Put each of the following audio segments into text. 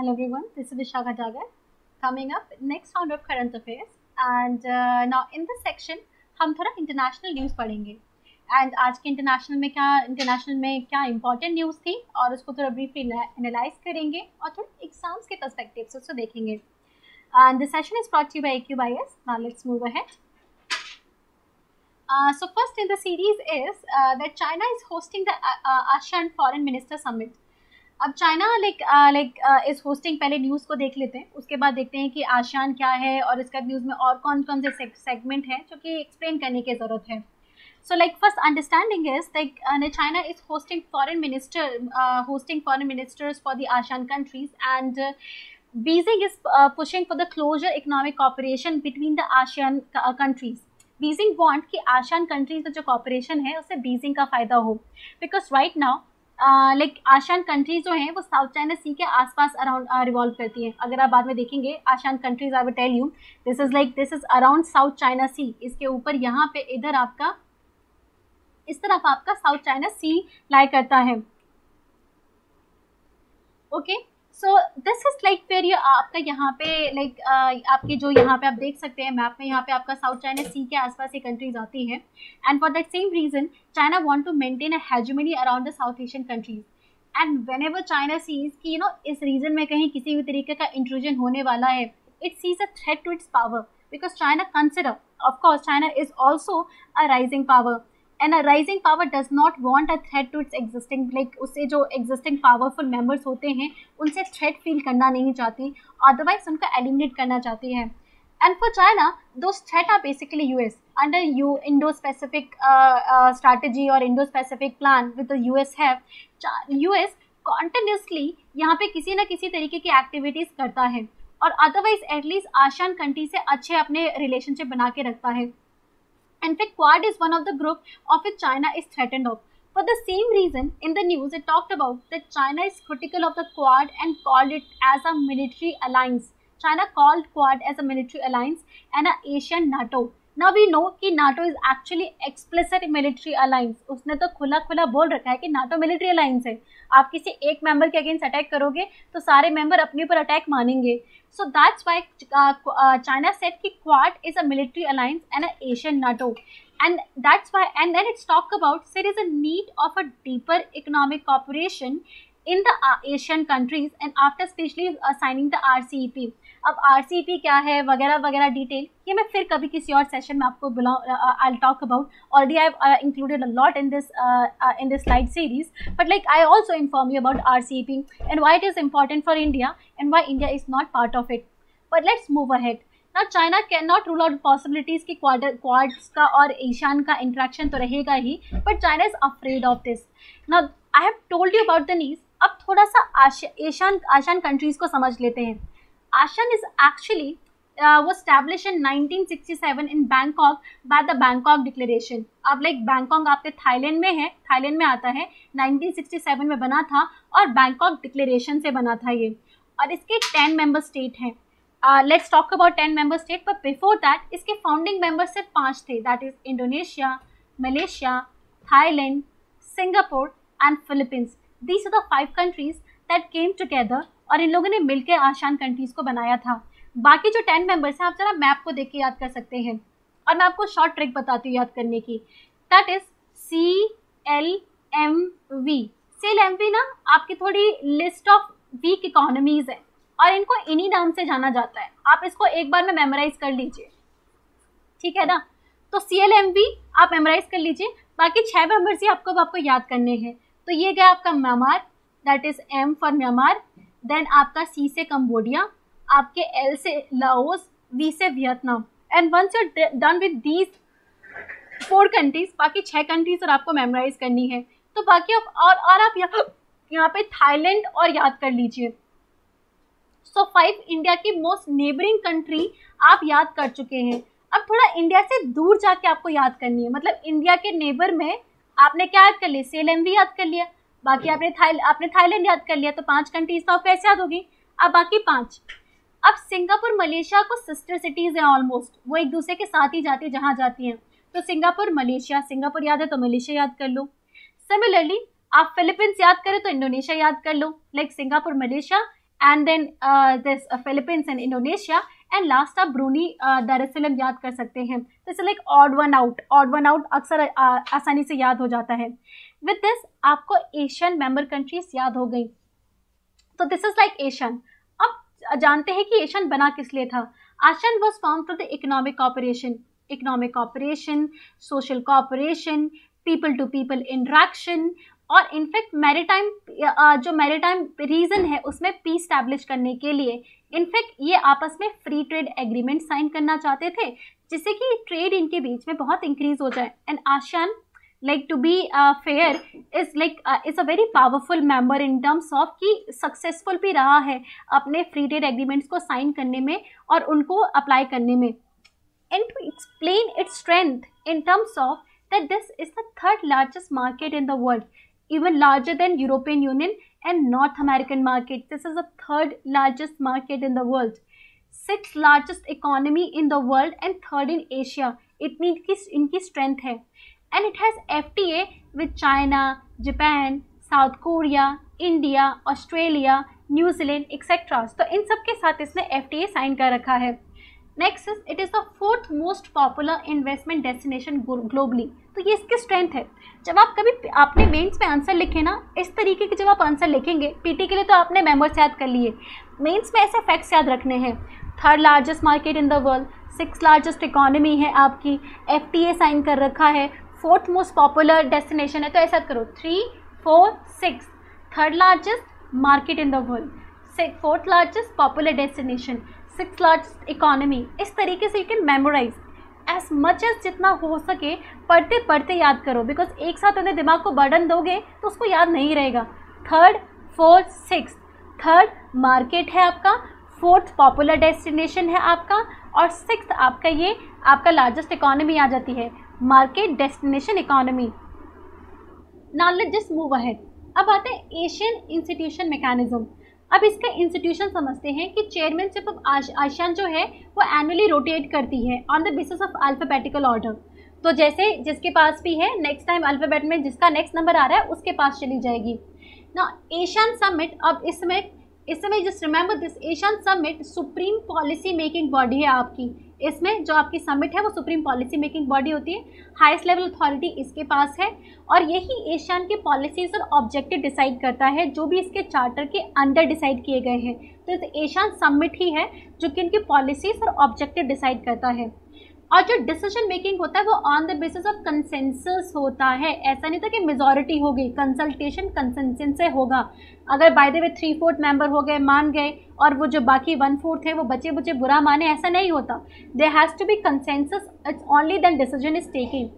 Hello everyone, this is Vishakha Jagar. Coming up, next round of current affairs. And now in this section, हम थोड़ा international news पढ़ेंगे. And आज के international में क्या important news थी और उसको थोड़ा ब्रीफली एनालाइज करेंगे और थोड़ा एग्जाम्स के पर्सपेक्टिव से उसको देखेंगे. And this session is brought you by AQBIS. Now let's move ahead. So first in the series is that China is hosting the ASEAN Foreign Minister Summit. अब China is hosting. पहले news को देख लेते हैं, उसके बाद देखते हैं कि आसियान क्या है और इसका न्यूज़ में और कौन कौन से सेगमेंट हैं जो कि एक्सप्लेन करने की ज़रूरत है. So first understanding is China is hosting foreign ministers for the ASEAN countries and Beijing is pushing for the closer economic cooperation between the ASEAN countries. Beijing want कि आसियान कंट्रीज में जो cooperation है उससे Beijing का फ़ायदा हो, because right now ASEAN countries जो हैं वो साउथ चाइना सी के आसपास अराउंड रिवॉल्व करती हैं. अगर आप बाद में देखेंगे ASEAN countries, I will tell you this is around South China sea. इसके ऊपर यहाँ पे इधर आपका इस तरफ आपका साउथ चाइना सी लाई करता है. Okay, so this is where you आपका यहाँ पे आपके जो यहाँ पे आप देख सकते हैं मैप में, यहाँ पे आपका साउथ चाइना सी के आसपास ये कंट्रीज आती हैं. And for that same reason China want to maintain a hegemony around the South Asian countries. And whenever China sees कि इस रीजन में कहीं किसी भी तरीके का इंट्रूजन होने वाला है, it sees a threat to its power, because China consider, of course China is also a rising power. And a rising power does not want a threat to its existing, उससे जो existing powerful members होते हैं उनसे threat feel करना नहीं चाहती, otherwise उनका eliminate करना चाहती है. And for China, those threat are basically US. Under Indo-Pacific strategy or Indo-Pacific plan with the US have, US continuously यहाँ पे किसी न किसी तरीके की एक्टिविटीज़ करता है और अदरवाइज एटलीस्ट आसियान कंट्री से अच्छे अपने रिलेशनशिप बना के रखता है. In fact, Quad is one of the group of which China is threatened of. For the same reason, in the news, it talked about that China is critical of the Quad and called it as a military alliance. China called Quad as a military alliance and an Asian NATO. Now we know कि NATO is actually explicit military alliance. उसने तो खुला खुला बोल रखा है कि NATO military alliance है. आप किसी एक मेंबर के अगेंस्ट अटैक करोगे तो सारे मेंबर अपने ऊपर अटैक मानेंगे. So that's why China said कि Quad is a military alliance and an Asian NATO. And that's why, and then it's talked about there is a need of a deeper economic cooperation in the Asian countries and after especially signing the RCEP. अब RCEP क्या है वगैरह वगैरह detail ये मैं फिर कभी किसी और सेशन में आपको I'll talk about. Already I've included a lot in this slide series, but I also inform you about RCEP and why it is important for India and why India is not part of it. But let's move ahead. Now China cannot rule out possibilities कि Quads का और Asian का interaction तो रहेगा ही, but China is afraid of this. Now I have told you about the needs. अब थोड़ा सा ASEAN countries को समझ लेते हैं. ASEAN is actually was established in 1967 in Bangkok by the Bangkok Declaration. अब बैंकॉक आपके थाईलैंड में है, थाईलैंड में आता है, 1967 में बना था और बैंकॉक डिक्लेरेशन से बना था ये. और इसके 10 मेंबर स्टेट हैं. Let's talk about 10 member state, but before that इसके फाउंडिंग मेंबर सिर्फ 5 थे. That is Indonesia, Malaysia, Thailand, Singapore and Philippines. These are the 5 countries that came together और इन लोगों ने मिलकर आसियान कंट्रीज को बनाया था. बाकी जो 10 मेंबर्स हैं आप जरा मैप को देख के याद कर सकते हैं और मैं आपको शॉर्ट ट्रिक बताती हूँ याद करने की. That is CLMV. CLMV ना आपकी थोड़ी लिस्ट ऑफ वीक इकोनॉमीज है और इनको इन्हीं नाम से जाना जाता है. आप इसको एक बार में मेमोराइज कर लीजिए, ठीक है ना. तो CLMV आप मेमोराइज कर लीजिए. बाकी 6 मेंबर्स ही आपको याद करने हैं. तो ये गया आपका Myanmar, that is M for Myanmar. Then आपका C से कंबोडिया, आपके L से लाओस, V से Vietnam. And once you done with these 4 countries, बाकी 6 कंट्रीज और आपको मेमोराइज करनी है. तो बाकी आप और आप यहाँ पे थाईलैंड और याद कर लीजिए. सो 5 इंडिया की मोस्ट नेबरिंग कंट्री आप याद कर चुके हैं. अब थोड़ा इंडिया से दूर जाके आपको याद करनी है, मतलब इंडिया के नेबर में आपने क्या याद कर लिया, CLMV याद कर लिया, बाकी आपने थाईलैंड याद कर लिया, तो 5 कंट्रीज तो आपको कैसे याद होगी. अब बाकी 5. अब सिंगापुर मलेशिया को सिस्टर सिटीज हैं ऑलमोस्ट, वो एक दूसरे के साथ ही जाती है जहाँ जाती हैं. तो सिंगापुर मलेशिया, सिंगापुर याद है तो मलेशिया याद कर लो. सिमिलरली आप फिलीपींस याद करें तो इंडोनेशिया याद कर लो, Singapore Malaysia and then this Philippines and Indonesia, and last आप ब्रूनी दारुसलाम याद कर सकते हैं। This is like odd one out अक्सर आसानी से याद हो जाता है। विद दिस आपको एशियन मेंबर कंट्रीज याद हो गई। तो दिस इज लाइक एशियन। अब जानते हैं कि एशियन बना किस लिए था। ASEAN was formed for the economic cooperation, social cooperation, people to people interaction, और इनफैक्ट मैरीटाइम जो मैरीटाइम रीजन है उसमें पीस स्टैब्लिश करने के लिए इनफैक्ट ये आपस में फ्री ट्रेड एग्रीमेंट साइन करना चाहते थे, जिससे कि ट्रेड इनके बीच में बहुत इंक्रीज हो जाए। And ASEAN, like to be fair, is a very powerful member in terms of कि सक्सेसफुल भी रहा है अपने फ्री ट्रेड एग्रीमेंट्स को साइन करने में और उनको अप्लाई करने में। And to explain its strength in terms of that this is the third largest market in the world, even larger than European Union and North American market. This is the third largest market in the world, sixth largest economy in the world and third in Asia. It means कि इनकी strength है। And it has FTA with China, Japan, South Korea, India, Australia, New Zealand, etc. तो इन सब के साथ इसने FTA sign कर रखा है। Next is it is the fourth most popular investment destination globally. तो ये इसकी स्ट्रेंथ है। जब आप कभी आपने मेंस में आंसर लिखे ना, इस तरीके के जब आप आंसर लिखेंगे, पीटी के लिए तो आपने मेंबर्स याद कर लिए, मेंस में ऐसे फैक्ट्स याद रखने हैं। Third largest market in the world, six largest economy है आपकी, FTA साइन कर रखा है, फोर्थ मोस्ट पॉपुलर डेस्टिनेशन है। तो ऐसा करो 3, 4, 6, third largest market in the world, fourth largest popular destination, six largest economy. इस तरीके से you can memorise as much as जितना हो सके, पढ़ते पढ़ते याद करो, बिकॉज एक साथ अपने दिमाग को बर्डन दोगे तो उसको याद नहीं रहेगा। Third, fourth, six, third market है आपका, फोर्थ पॉपुलर डेस्टिनेशन है आपका, और सिक्स आपका ये आपका लार्जेस्ट इकोनॉमी आ जाती है, market destination economy. Now let's just move ahead. अब आते हैं एशियन इंस्टीट्यूशन मैकेनिज्म। अब इसका इंस्टीट्यूशन समझते हैं कि चेयरमैनशिप ऑफ ASEAN जो है वो एनुअली रोटेट करती है on the basis of alphabetical order. तो जैसे जिसके पास भी है नेक्स्ट टाइम अल्फाबेट में जिसका नेक्स्ट नंबर आ रहा है उसके पास चली जाएगी ना। एशियन समिट, अब इसमें just remember this, Asian summit supreme policy making body है आपकी। इसमें जो आपकी समिट है वो सुप्रीम पॉलिसी मेकिंग बॉडी होती है, हाईएस्ट लेवल अथॉरिटी इसके पास है, और यही एशियन के पॉलिसीज और ऑब्जेक्टिव डिसाइड करता है जो भी इसके चार्टर के अंडर डिसाइड किए गए हैं। तो इस एशियन समिट ही है जो कि इनकी पॉलिसीज और ऑब्जेक्टिव डिसाइड करता है। और जो डिसीजन मेकिंग होता है वो on the basis of consensus होता है। ऐसा नहीं था कि मेजॉरिटी हो गई, कंसल्टेशन कंसेंसस से होगा। अगर बाय द वे 3/4 मेंबर हो गए, मान गए, और वो जो बाकी 1/4 है वो बचे बुरा माने, ऐसा नहीं होता। There has to be consensus, it's only then decision is taken,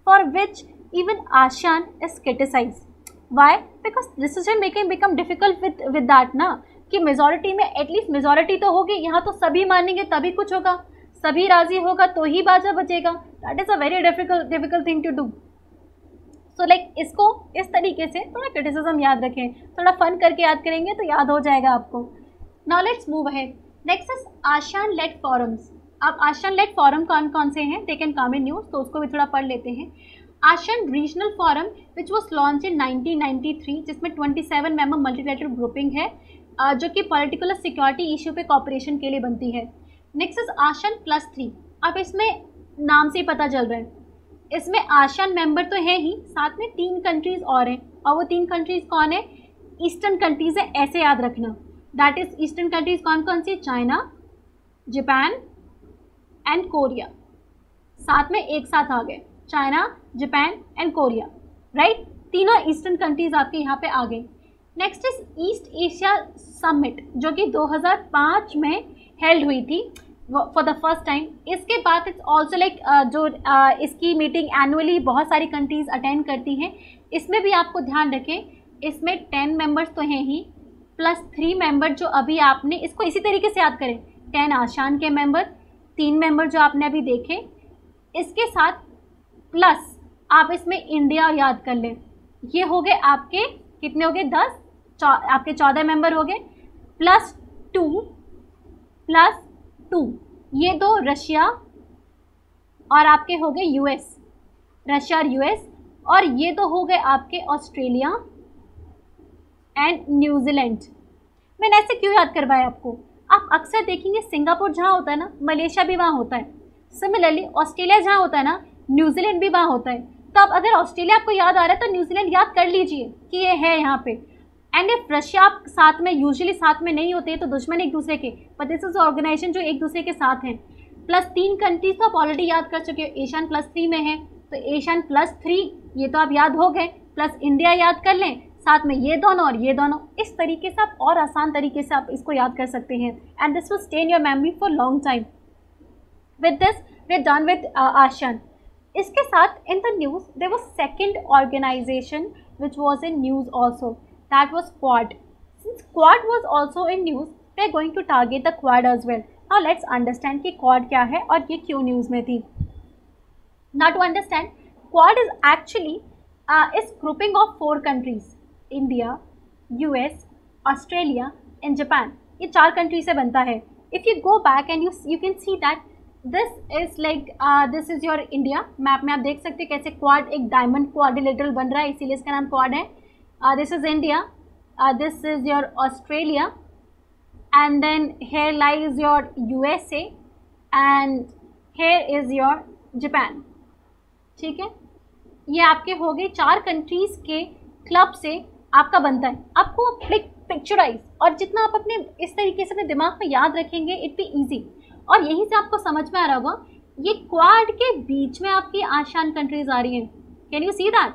for which even ASEAN is criticised. Why? Because decision making become difficult with that ना, कि मेजॉरिटी में एटलीस्ट मेजॉरिटी तो होगी, यहाँ तो सभी मानेंगे तभी कुछ होगा, सभी राजी होगा तो ही बाजा बजेगा। That is a very difficult thing to do. So like इसको इस तरीके से थोड़ा क्रिटिसिज्म याद रखें, थोड़ा फन करके याद करेंगे तो याद हो जाएगा आपको। Now let's move ahead. Next is ASEAN led forums. अब ASEAN लेड फॉरम कौन कौन से हैं, they can come in news, तो उसको भी थोड़ा पढ़ लेते हैं। ASEAN regional forum which was launch in 1993, जिसमें 27 मेंबर मल्टीलैटरल ग्रुपिंग है जो कि पॉलिटिकल सिक्योरिटी इशू पे कॉपरेशन के लिए बनती है। Next is ASEAN+3। अब इसमें नाम से ही पता चल रहा है, इसमें ASEAN मेंबर तो है ही, साथ में 3 कंट्रीज और हैं, और वो 3 कंट्रीज कौन है? ईस्टर्न कंट्रीज है, ऐसे याद रखना। दैट इज ईस्टर्न कंट्रीज कौन कौन सी? China, Japan and Korea. साथ में एक साथ आ गए, China, Japan and Korea, right? तीनों ईस्टर्न कंट्रीज आपके यहाँ पे आ गए। Next is East Asia summit, जो कि 2005 में हेल्ड हुई थी फॉर द फर्स्ट टाइम। इसके बाद इट्स ऑल्सो लाइक जो इसकी मीटिंग एनुअली बहुत सारी कंट्रीज अटेंड करती हैं। इसमें भी आपको ध्यान रखें, इसमें 10 मेंबर्स तो हैं ही, प्लस 3 मेंबर जो अभी आपने, इसको इसी तरीके से याद करें, 10 ASEAN के मेंबर, 3 मेंबर जो आपने अभी देखे, इसके साथ प्लस आप इसमें इंडिया याद कर लें। ये हो गए आपके कितने हो गए? 10, आपके 14 मेंबर हो गए, प्लस 2, ये 2 रशिया और आपके हो गए US, रशिया और US, और ये 2 हो गए आपके ऑस्ट्रेलिया एंड न्यूजीलैंड। मैंने ऐसे क्यों याद करवाया आपको? आप अक्सर देखेंगे सिंगापुर जहाँ होता है ना, मलेशिया भी वहाँ होता है। सिमिलरली ऑस्ट्रेलिया जहाँ होता है ना, न्यूजीलैंड भी वहाँ होता है। तो अब अगर ऑस्ट्रेलिया आपको याद आ रहा है तो न्यूजीलैंड याद कर लीजिए कि ये है यहाँ पे। एंड इफ रशिया साथ में, यूजुअली साथ में नहीं होते तो दुश्मन एक दूसरे के, बट दिस इज ऑर्गेनाइजेशन जो एक दूसरे के साथ हैं। प्लस 3 कंट्रीज तो आप ऑलरेडी याद कर चुके हो, एशियन +3 में है, तो एशियन +3 ये तो आप याद हो गए, प्लस इंडिया याद कर लें, साथ में ये दोनों और ये दोनों। इस तरीके से आप और आसान तरीके से आप इसको याद कर सकते हैं, and this will stay in your memory for long time. With this we are done with ASEAN. इसके साथ in the news there was second organisation which was in news also, that was Quad. Since Quad was also in news, we are going to target the Quad as well. Now let's understand कि Quad क्या है और ये क्यों news में थी। Now to understand, quad is actually is grouping of 4 countries, India, US, Australia and Japan. ये 4 country से बनता है। If you go back and you can see that this is like this is your India. Map में आप देख सकते हैं कैसे क्वाड एक डायमंड क्वाड्रिलेटरल बन रहा है, इसीलिए इसका नाम क्वाड है। This is India, this is your Australia, and then here lies your USA and here is your Japan। ठीक है, ये आपके हो गए 4 कंट्रीज़ के क्लब से आपका बनता है। आपको पिक्चराइज, और जितना आप अपने इस तरीके से अपने दिमाग में याद रखेंगे इट बी ईजी, और यहीं से आपको समझ में आ रहा होगा ये क्वाड के बीच में आपकी आसियान कंट्रीज आ रही हैं। Can you see that?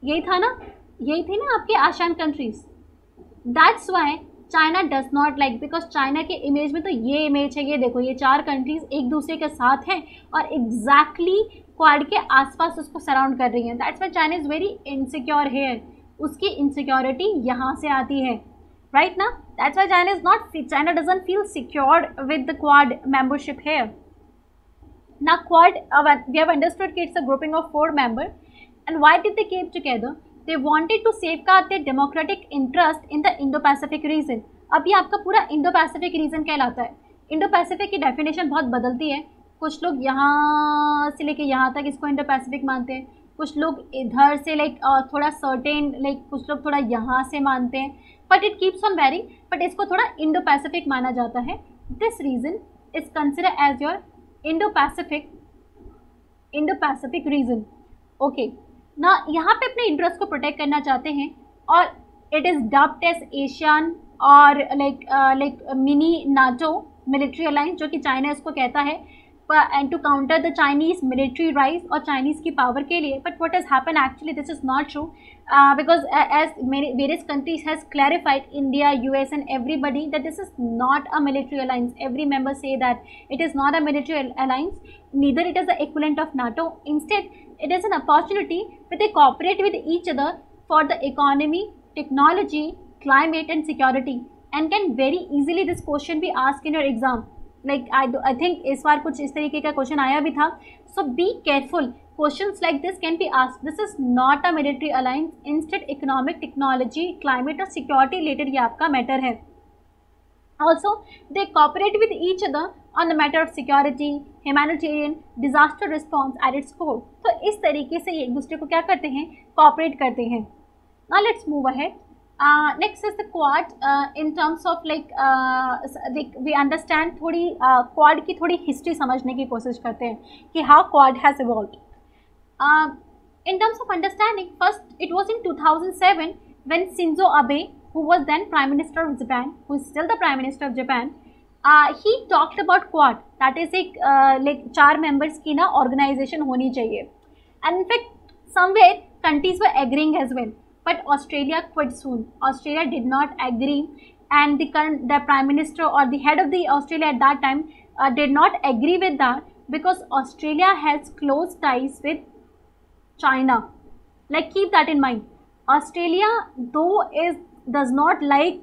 यही था ना, यही थी ना आपकी ASEAN countries. That's why China does not like, because China के इमेज में तो ये इमेज है, ये देखो ये 4 कंट्रीज एक दूसरे के साथ हैं और एग्जैक्टली क्वाड के आसपास उसको सराउंड कर रही हैं। That's why China is very insecure here. उसकी इनसिक्योरिटी यहाँ से आती है, राइट ना? That's why China is not, China doesn't feel secured with the Quad membership here. Now Quad, we have understood कि it's a grouping of 4 members, and why did they came together? They wanted to safeguard their democratic interest in the Indo-Pacific region। अब ये आपका पूरा Indo-Pacific region कहलाता है। Indo-Pacific की definition बहुत बदलती है, कुछ लोग यहाँ से लेके यहाँ तक इसको Indo-Pacific मानते हैं, कुछ लोग इधर से लाइक थोड़ा सर्टेन, लाइक कुछ लोग थोड़ा यहाँ से मानते हैं, but it keeps on varying, but इसको थोड़ा Indo-Pacific माना जाता है। This region is consider as your Indo-Pacific region. Okay ना, यहाँ पे अपने इंटरेस्ट को प्रोटेक्ट करना चाहते हैं, और it is dubbed as Asian और like mini NATO military alliance, जो कि चाइना इसको कहता है, and to counter the Chinese military rise और चाइनीज़ की पावर के लिए। But what has happen actually, this is not true, because as various countries has clarified, India, US and everybody, that this is not a military alliance. Every member say that it is not a military alliance, neither it is the equivalent of NATO. Instead, it is an opportunity where they cooperate with each other for the economy, technology, climate and security, and can very easily this question be asked in your exam. Like I think इस बार कुछ इस तरीके का question आया भी था, so be careful. Questions like this can be asked. This is not a military alliance. Instead, economic, technology, climate और security related ये आपका matter है. Also, they cooperate with each other on the matter of security, humanitarian, disaster response at its core. तो इस तरीके से ये एक दूसरे को क्या करते हैं, cooperate करते हैं. Now let's move ahead. Next is the Quad. In terms of like we understand थोड़ी Quad की थोड़ी history समझने की कोशिश करते हैं कि how Quad has evolved. In terms of understanding, first it was in 2007 when Shinzo Abe, who was then Prime Minister of Japan, who is still the Prime Minister of Japan, he talked about Quad. That is एक like 4 members की ना organization होनी चाहिए. And in fact, somewhere countries were agreeing as well. But Australia quit soon. Australia did not agree, and the Prime Minister or the head of the Australia at that time did not agree with that, because Australia has close ties with China. Like keep that in mind. Australia though does not like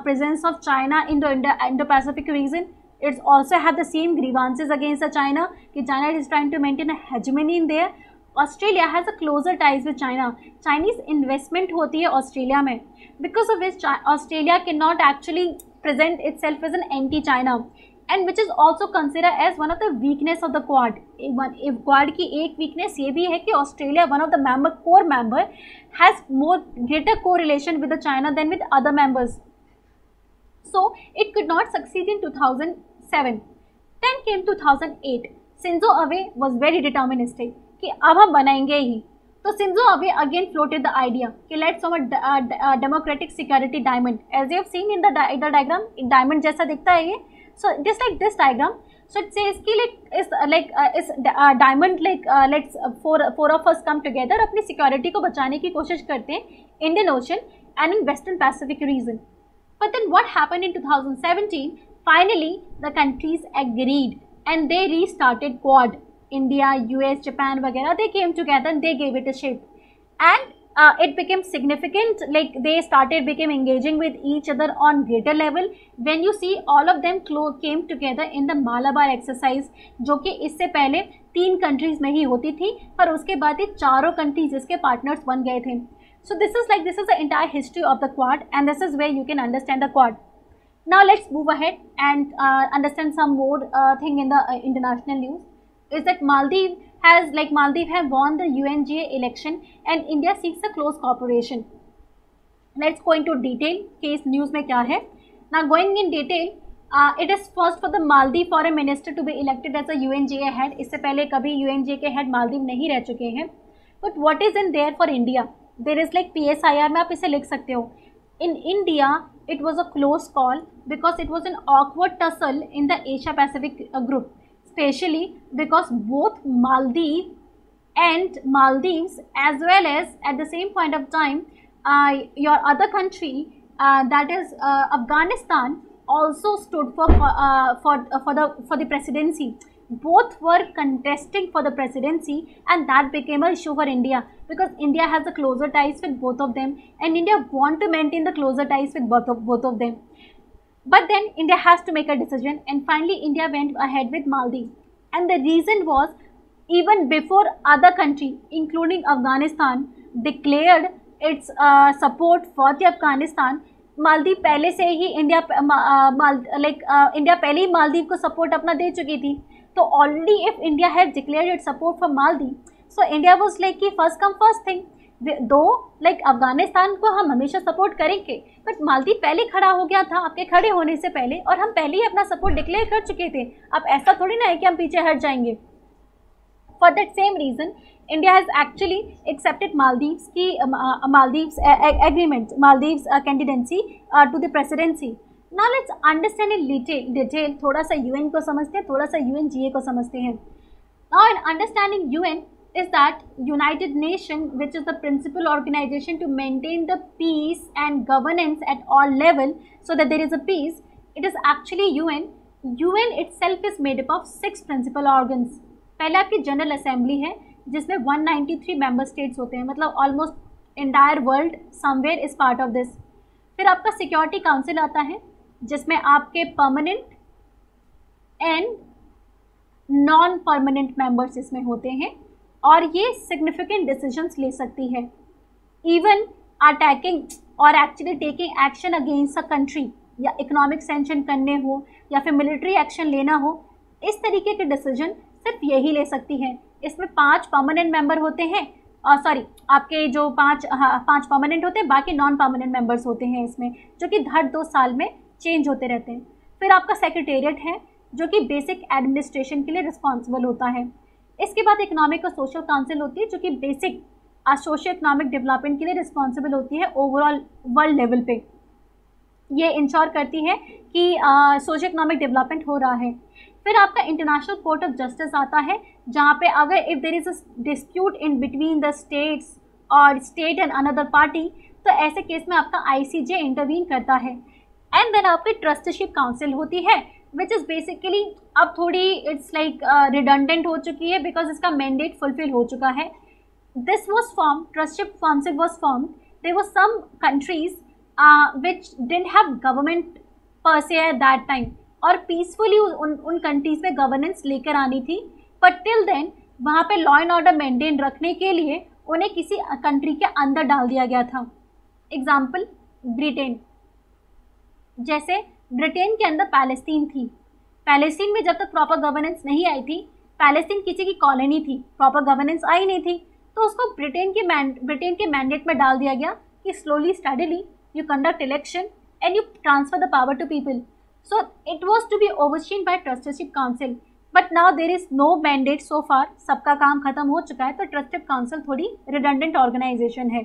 presence of China in the Indo-Pacific region. It's also have the same grievances against the China. कि China is trying to maintain a hegemony in there. Australia has a closer ties with China. Chinese investment होती है Australia में, because of which Australia cannot actually present itself as an anti-China, and which is also considered as one of the weakness of the Quad. Quad की एक weakness ये भी है कि Australia, one of the core member, has more greater correlation with the China than with other members. So it could not succeed in 2007. Then came 2008. Shinzo Abe was very deterministic कि अब हम बनाएंगे ही. तो Shinzo Abe again floated the idea कि let's form a democratic security diamond. As you have seen in the diagram, diamond जैसा दिखता है ये. So just like this diagram, so it says कि is diamond let's four of us come together अपनी security को बचाने की कोशिश करते हैं Indian Ocean and in Western Pacific region. But then what happened in 2017? Finally, the countries agreed and they restarted Quad. India, US, Japan, वगैरह, they came together and they gave it a shape. And it became significant, like they became engaging with each other on greater level. When you see all of them came together in the Malabar exercise, जो कि इससे पहले 3 countries में ही होती थी, पर उसके बाद ये 4 countries इसके partners बन गए थे. So this is the entire history of the Quad, and this is where you can understand the Quad. Now let's move ahead and understand some more thing in the international news. Is that Maldives have won the UNGA election and India seeks a close cooperation. Let's go into detail. Case news में क्या है? Now going in detail, it is first for the Maldives foreign minister to be elected as a UNGA head. इससे पहले कभी UNGA के head Maldives नहीं रह चुके हैं. But what is in there for India? There is like PSIR में आप इसे लिख सकते हो. In India, it was a close call because it was an awkward tussle in the Asia Pacific group, especially because both Maldives as well as at the same point of time your other country that is Afghanistan also stood for the presidency. Both were contesting for the presidency, and that became an issue for India because India has the closer ties with both of them, and India want to maintain the closer ties with both of them. But then India has to make a decision, and finally India went ahead with Maldives. And the reason was, even before other countries, including Afghanistan, declared its support for the Afghanistan, Maldives पहले से ही India पहले ही मालदीव को support अपना दे चुकी थी. तो already if India had declared it support for Maldives, so India was like कि first come first thing. दो अफगानिस्तान को हम हमेशा सपोर्ट करेंगे, बट मालदीव पहले खड़ा हो गया था आपके खड़े होने से पहले, और हम पहले ही अपना सपोर्ट डिक्लेयर कर चुके थे. अब ऐसा थोड़ी ना है कि हम पीछे हट जाएंगे. For that same reason India has actually accepted Maldives agreement, Maldives candidacy to the presidency. Now let's understand in detail. थोड़ा सा UN को समझते हैं, थोड़ा सा UNGA को समझते हैं. Now in understanding UN is that United Nations, which is the principal organization to maintain the peace and governance at all level, so that there is a peace. It is actually UN. UN itself is made up of 6 principal organs. पहले आपकी general assembly है जिसमें 193 member states होते हैं, मतलब almost entire world somewhere is part of this. फिर आपका security council आता है जिसमें आपके permanent and non permanent members इसमें होते हैं, और ये सिग्निफिकेंट डिसीजंस ले सकती है, इवन अटैकिंग और actually taking action against a country, या इकोनॉमिक सैंक्शन करने हो या फिर मिलिट्री एक्शन लेना हो. इस तरीके के डिसीजन सिर्फ यही ले सकती है. इसमें 5 परमानेंट मेंबर होते हैं, सॉरी आपके जो 5 परमानेंट होते हैं, बाकी नॉन परमानेंट मेंबर्स होते हैं इसमें, जो कि हर 2 साल में चेंज होते रहते हैं. फिर आपका सेक्रेटेरिएट है जो कि बेसिक एडमिनिस्ट्रेशन के लिए रिस्पॉन्सिबल होता है. इसके बाद इकोनॉमिक और सोशल काउंसिल होती है जो कि बेसिक सोशियो इकोनॉमिक डेवलपमेंट के लिए रिस्पॉन्सिबल होती है ओवरऑल वर्ल्ड लेवल पे. ये इंश्योर करती है कि सोशियो इकोनॉमिक डेवलपमेंट हो रहा है. फिर आपका इंटरनेशनल कोर्ट ऑफ जस्टिस आता है, जहाँ पे अगर if there is a dispute in between the states और स्टेट एंड अनदर पार्टी, तो ऐसे केस में आपका ICJ इंटरवीन करता है. एंड देन आपकी ट्रस्टीशिप काउंसिल होती है, विच इज़ बेसिकली अब थोड़ी इट्स लाइक रिडंडेंट हो चुकी है बिकॉज इसका मैंडेट फुलफिल हो चुका है. This was form, trusteeship council was form. There were some countries which didn't have government per se at that time, और पीसफुली उन कंट्रीज़ में गवर्नेंस लेकर आनी थी. बट टिल देन वहाँ पे लॉ एंड ऑर्डर मेंटेन रखने के लिए उन्हें किसी कंट्री के अंदर डाल दिया गया था. Example Britain. जैसे ब्रिटेन के अंदर पैलेस्टीन थी. पैलेस्टीन में जब तक प्रॉपर गवर्नेंस नहीं आई थी, पैलेस्टीन किसी की कॉलोनी थी, प्रॉपर गवर्नेंस आई नहीं थी, तो उसको ब्रिटेन के मैंडेट में डाल दिया गया कि slowly steadily you conduct election and you transfer the power to people. So it was to be overseen by trusteeship council, but now there is no mandate so far. सबका काम खत्म हो चुका है, तो trusteeship council थोड़ी redundant organization है.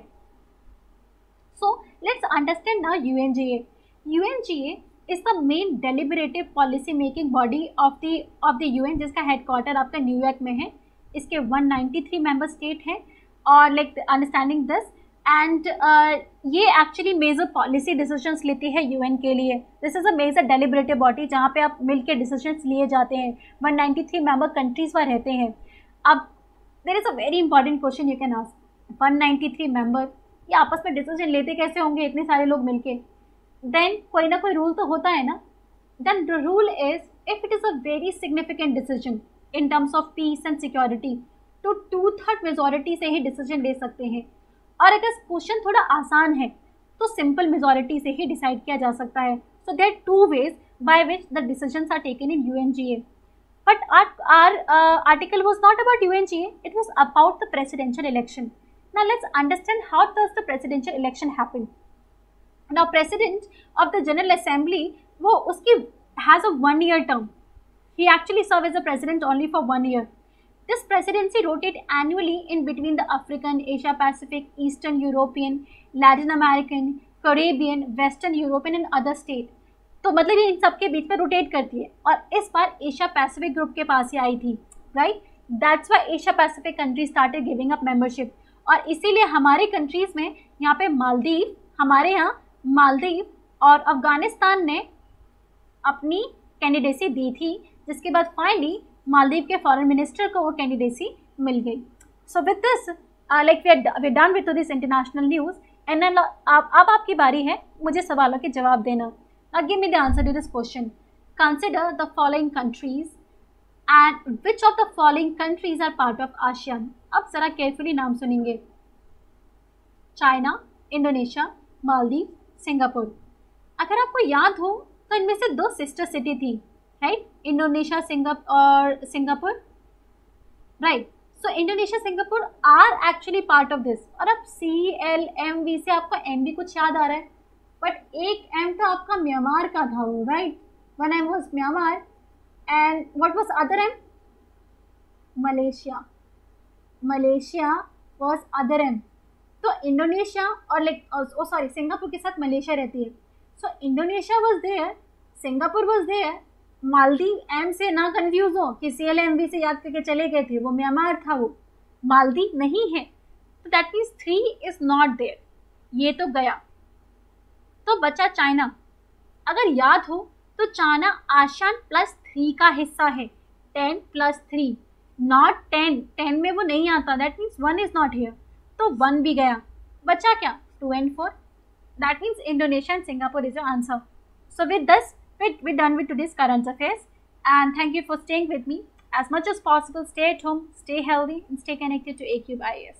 So let's understand now UNGA. UNGA is the main deliberative policy making body of the UN, जिसका headquarter आपका न्यूयॉर्क में है. इसके 193 member state है. और like understanding this and ये एक्चुअली मेजर पॉलिसी डिसीजंस लेती है यूएन के लिए. This is a major deliberative body जहाँ पे आप मिलकर डिसीजंस लिए जाते हैं. 193 मेंबर कंट्रीज वहाँ रहते हैं. अब there is a very important question you can ask, 193 member ये आपस में डिसीजन लेते कैसे होंगे इतने सारे लोग मिलके? देन कोई ना कोई रूल तो होता है ना. Then the rule is if it is a very significant decision in terms of peace and security, तो 2/3 मेजॉरिटी से ही डिसीजन ले सकते हैं. और अगर क्वेश्चन थोड़ा आसान है तो सिंपल मेजॉरिटी से ही डिसाइड किया जा सकता है. So there 2 ways by which the decisions are taken in UNGA. But our article was not about UNGA, it was about the presidential election. Now let's understand how does the presidential election happen. Now president of the General Assembly, वो उसकी has a 1-year term. He actually serves as a president only for 1 year. This presidency rotates annually in between the African, Asia Pacific, Eastern European, Latin American, Caribbean, Western European and other state. तो मतलब ये इन सब के बीच में rotate करती है. और इस बार एशिया पैसिफिक ग्रुप के पास ही आई थी, right. That's why Asia Pacific countries started giving up membership. और इसीलिए हमारे कंट्रीज में यहाँ पे मालदीव, हमारे यहाँ मालदीव और अफगानिस्तान ने अपनी कैंडिडेसी दी थी, जिसके बाद फाइनली मालदीव के फॉरेन मिनिस्टर को वो कैंडिडेसी मिल गई. So with this like we done with this international news. एंड अब आपकी बारी है मुझे सवालों के जवाब देना. Now give me the answer to this question. Consider the following countries and which of the following countries are part of ASEAN. अब जरा केयरफुली नाम सुनेंगे. China, Indonesia, Maldives, Singapore. अगर आपको याद हो तो इनमें से 2 सिस्टर सिटी थी, राइट. इंडोनेशिया और Singapore, right. So Indonesia Singapore are actually part of this. और अब CLMV से आपको M भी कुछ याद आ रहा है, बट एक M था आपका म्यांमार का था वो, right. One M was Myanmar and what was other M? Malaysia was other M. तो इंडोनेशिया और लाइक सिंगापुर के साथ मलेशिया रहती है. So Indonesia was there, Singapore was there. Maldives M से ना कंफ्यूज हो कि CLMV से याद करके चले गए थे, वो म्यांमार था, वो मालदीव नहीं है. तो that means 3 is not there, ये तो गया. तो बचा चाइना. अगर याद हो तो चाइना आसियान +3 का हिस्सा है. 10 + 3 नॉट 10 में वो नहीं आता. That means 1 is not here, तो 1 भी गया. बचा क्या? 2 and 4. That means Indonesia and Singapore is your answer. So with this we're done with today's current affairs, and thank you for staying with me. As much as possible, stay at home, stay healthy, and stay connected to ACube IAS.